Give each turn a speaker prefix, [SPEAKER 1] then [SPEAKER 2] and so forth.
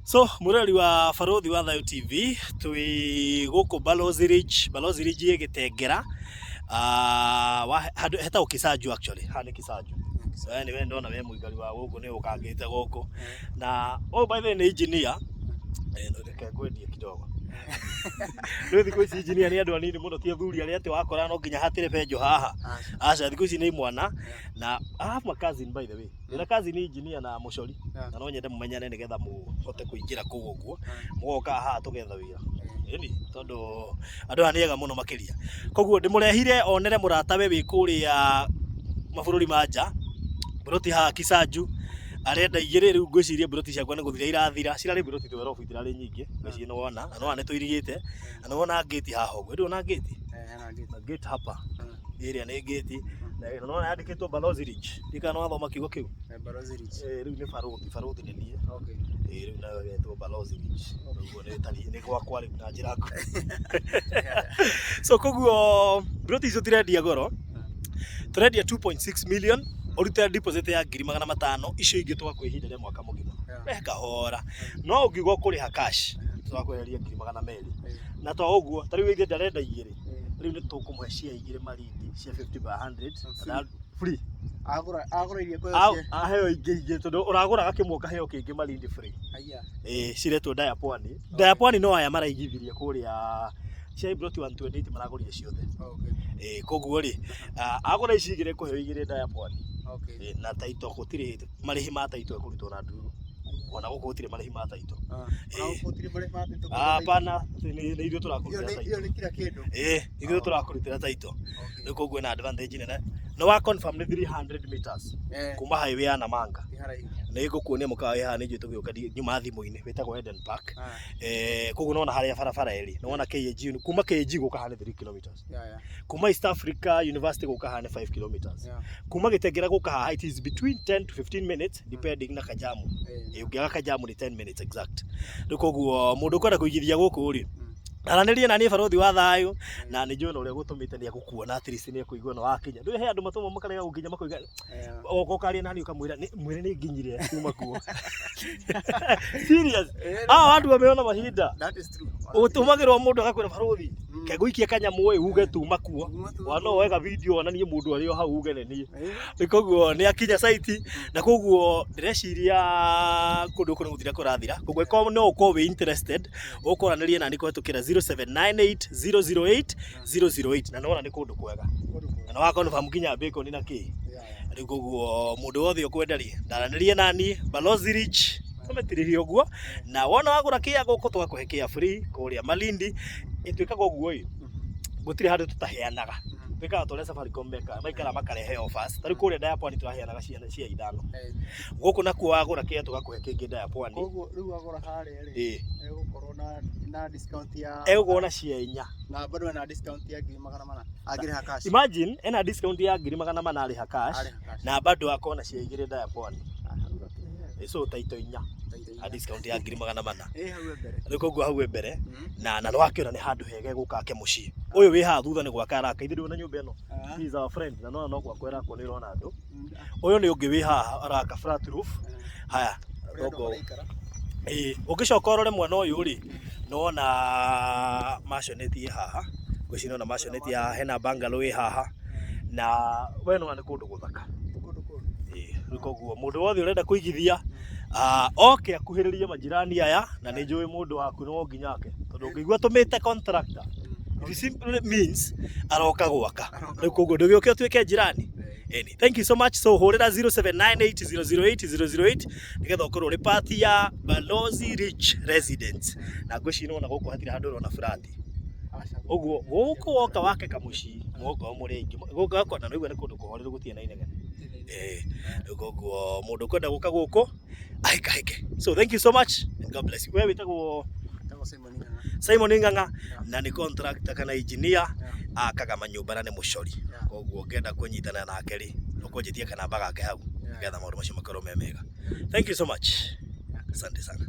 [SPEAKER 1] So murari wa Barothi wa Thayo TV twi guku Balozi Ridge Gitengera heta ukisaju actually hani kisaju ni we ndona we muigari wa guku ni ukangite guku na by the way ni engineer no reke ngwendie kidogo ndio thiko ici engineer ni andu anini muno ti athuri ari ati wakora no nginya hatire benjo haha aca thiko ici ni mwana na I have my cousin by the way ina cousin engineer na mucori na no nyende mumenyane nigetha muhote kuingira kuu guo mugoka haha tugetha wira eni tondu andu aniega muno makiria koguo ndimurehire onere muratawe wi kuria mabururi manja buroti haha Kisaju arenda igire riu ngwiciria buroti ciakwa ni guthira irathira cirari buroti 12 itirari nyingi ngwiciria no wona no ane tuirigite no wona gate haha uguo ndio na gate gate hapa area ni gate na no yandikitwo Balozi Ridge ndika no athoma kiugo kiu Balozi Ridge riu ni Barothi ni nie okay riu na yetwo Balozi Ridge uguo ni tari ni kwa kwari na njira so koguo buroti icio tirendia goro turendia 2.6 million urute deposit ya 500,000 icio ingi twakwihinderia mwaka mugima weka hora no ungigo kuriha cash twakweheria 200,000 na to uguo tari wige ndarenda igiri riu ni tukumuhe cia igiri marindi cia 50 by 100 free agura irie kwa cio aheo ingi tondu uragura gakimwoka heo kingi marindi free aya ciretwo Diaponi no aya maraigithirie kuria cia broti 128 maragurire ciothe okay koguo ri agura ici igire kuheo igire Diaponi okay na taito gutire marihi ma taito kurutwo na nduru ona guku gutire marihi ma taito gutire marihi ma taito hapana ni irio turakurutira taito iyo ni kila kindu irio turakurutira taito ni koguo na advantage nene no wa confirm ni 300 meters kuma highway ya Namanga na igukuonia mukawa haha ni njutu gioka nyuma thimu-ini wetagwo Eden Park koguo nona haria barabara eri nona KG kuma KG guka haha ni 3 kilometers kuma East Africa University guka haha ni 5 kilometers kuma Gitengera guka haha it is between 10 to 15 minutes depending na kajamu ukiaga kajamu ni 10 minutes exact koguo mundu kwenda kuigithia guku ri aranirie na ni Barothi wa Thayo na ni njona uria gutumite ni agukuona at least ni kuigua no wakinya ndu he andu matuma makarega gukinya makoiga ogokaria nani ukamwira mwire ni nginyire kuma kuo serious andu ameona mahinda that is true utumagirwo mundu agakwira Barothi keguikia kanyamu we uge tuma kuo wano wega video onanie mundu ario hau uge ni koguo ni akinya site na koguo ndireciria kundu kuno guthira kurathira koguo ko no uko we interested ukoranirie na ndiko tukira 0798008008 na nona ni kundu kwega na wako no famukinya beko ni na ki riu koguo mundu wothe ukwendari ndaranirie nani Balozi Ridge tumetiririo guo na wona wagura kia guku twakuhekia free kuria Malindi itwikaga guo gutire handu tutaheanaga beka tole Safaricom beka maikara makarehe offers tari kuria Diaponi turaheanaga cia 5 guku nakuo wagura kia tugakuhe kingi Diaponi koguo riu wagura haria ri egukorwo na discount ya egukona cia 4 na bado na discount ya 400 agire cash imagine ena discount ya 400 ari ha cash na bado akona cia igire Diaponi eso taito 4 a discount ya 400 hau mbere riko hau mbere na no wakiona ni handu hege gukake mucii uyu wi ha thutha ni gwaka araka ithirio na nyumba ino he is our friend na no gwakwera ko ni rona andu uyu ni ungi wi ha araka flat roof haya rogo ugicoka urore mwana uyu ri nona masioneti haha gwicino na masioneti ya hena bungalow wi haha na we no ni kundu guthaka riko guo mundu wothe urenda kuigithia okay akuhiririe majirani aya na ni njui mundu waku no nginyake tondu ngigua tumite contractor it simply means aroka gwaka riko guo ndugioke twike jirani thank you so much so horera 0798008008 nigetha ukorwo ri party ya Balozi Ridge residents na ngwicino na guku hatire handu rona flat uguo guku woka wake kamuci mwoka muringi guku akona no igwe ni kundu kuhoriru gutie na inegene gugu mundu kwenda guka guku ahike so thank you so much and God bless you wewe witagwo Simon Nganga na ni contractor kana engineer akaga manyumba na ni mucori koguo ngenda kunyitana nake ri ukunjitie kana baga ke hau ngetha maundu macio makorwo memega thank you so much asante sana.